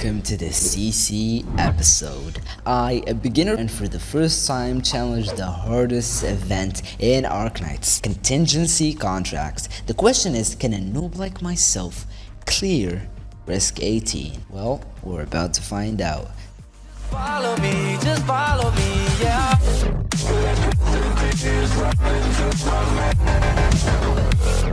Welcome to the CC episode. I, a beginner and for the first time, challenged the hardest event in Arknights, contingency contracts. The question is, can a noob like myself clear Risk 18? Well, we're about to find out. Follow me, just follow me, yeah.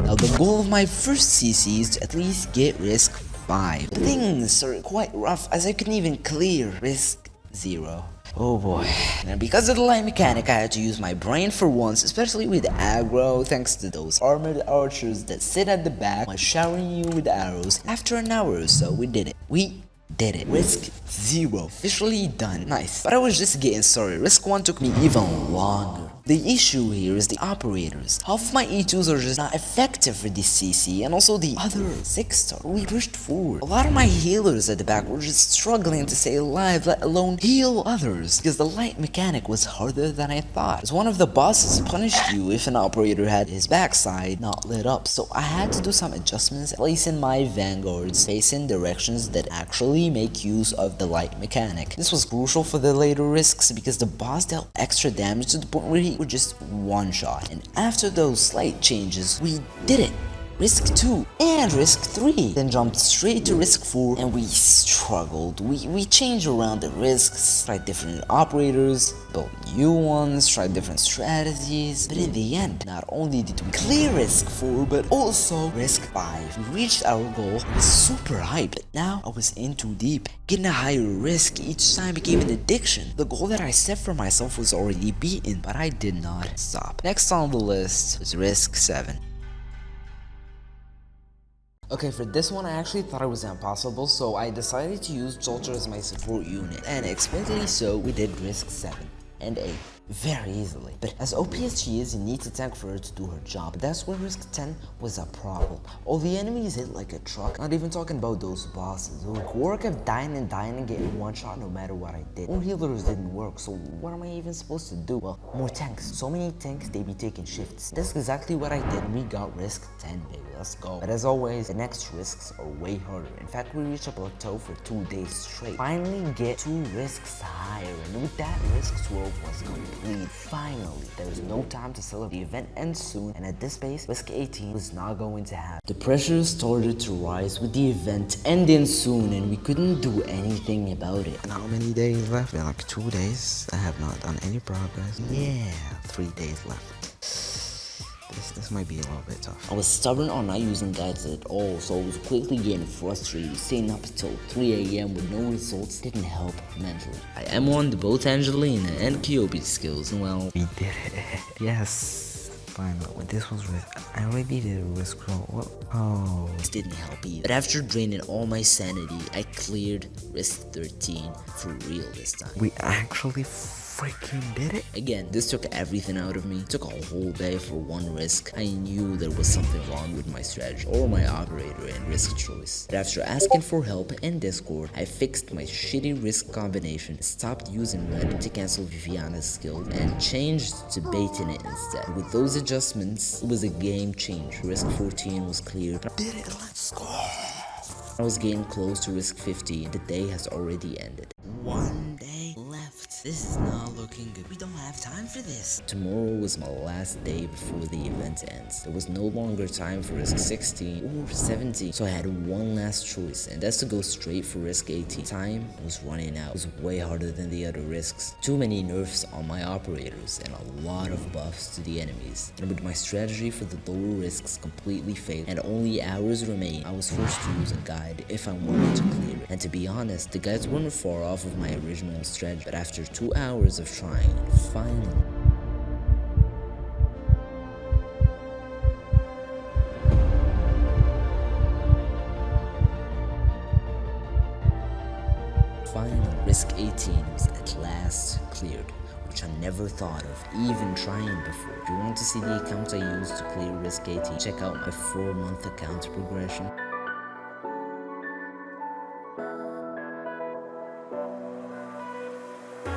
Now the goal of my first CC is to at least get Risk 5. But things are quite rough as I couldn't even clear Risk 0. Oh boy. And because of the light mechanic, I had to use my brain for once, especially with aggro, thanks to those armored archers that sit at the back while showering you with arrows. After an hour or so, we did it. Risk 0. Officially done. Nice. But I was just getting started. Risk 1 took me even longer. The issue here is the operators. Half of my E2s are just not effective for this CC, and also the other 6-star. We pushed forward. A lot of my healers at the back were just struggling to stay alive, let alone heal others, because the light mechanic was harder than I thought. As one of the bosses punished you if an operator had his backside not lit up, so I had to do some adjustments, placing my vanguards facing directions that actually make use of the light mechanic. This was crucial for the later risks because the boss dealt extra damage to the point where he would just one shot. And after those slight changes, we did it. Risk 2 and Risk 3. Then jumped straight to Risk 4 and we struggled. We changed around the risks, tried different operators, built new ones, tried different strategies. But in the end, not only did we clear Risk 4, but also Risk 5. We reached our goal. I was super hyped. But now I was in too deep. Getting a higher risk each time became an addiction. The goal that I set for myself was already beaten, but I did not stop. Next on the list was Risk 7. Okay, for this one I actually thought it was impossible, so I decided to use Soldier as my support unit, and expectedly so, we did Risk 7 and 8 very easily. But as OP as she is, you need to tank for her to do her job. But that's where Risk 10 was a problem. All the enemies hit like a truck, not even talking about those bosses. Core kept dying and getting one shot no matter what I did. More healers didn't work, so what am I even supposed to do? Well, more tanks. So many tanks, they be taking shifts. That's exactly what I did. We got Risk 10, baby. Let's go. But as always, the next risks are way harder. In fact, we reached a plateau for 2 days straight. Finally get 2 risks higher, and with that, Risk 12 was complete. Finally, there was no time to celebrate. The event ends soon, and at this pace, Risk 18 was not going to happen. The pressure started to rise with the event ending soon, and we couldn't do anything about it. And how many days left? Like 2 days. I have not done any progress. Yeah, 3 days left. This might be a little bit tough. I was stubborn on not using guides at all, so I was quickly getting frustrated. Staying up until 3 AM with no results didn't help mentally. I M1'd both Angelina and Kyobi's skills, and well, we did it. Yes, finally. This was Risk. I already did a Risk roll. Oh. This didn't help either. But after draining all my sanity, I cleared Risk 13 for real this time. We actually freaking did it. Again, this took everything out of me. It took a whole day for one risk. I knew there was something wrong with my strategy or my operator and risk choice. But after asking for help in Discord, I fixed my shitty risk combination, stopped using red to cancel Viviana's skill, and changed to baiting it instead. With those adjustments, it was a game changer. Risk 14 was cleared. Did it, let's go. I was getting close to Risk 50 and the day has already ended. 1 day left. This is not looking good. We don't have time for this. Tomorrow was my last day before the event ends. There was no longer time for Risk 16 or 17, so I had one last choice, and that's to go straight for Risk 18. Time was running out. It was way harder than the other risks. Too many nerfs on my operators and a lot of buffs to the enemies. And with my strategy for the lower risks completely failed and only hours remained, I was forced to use a guide if I wanted to clear it. And to be honest, the guides weren't far off of my original strategy, but after 2 hours of trying, finally Risk 18 was at last cleared, which I never thought of even trying before. If you want to see the account I used to clear Risk 18, check out my 4-month account progression.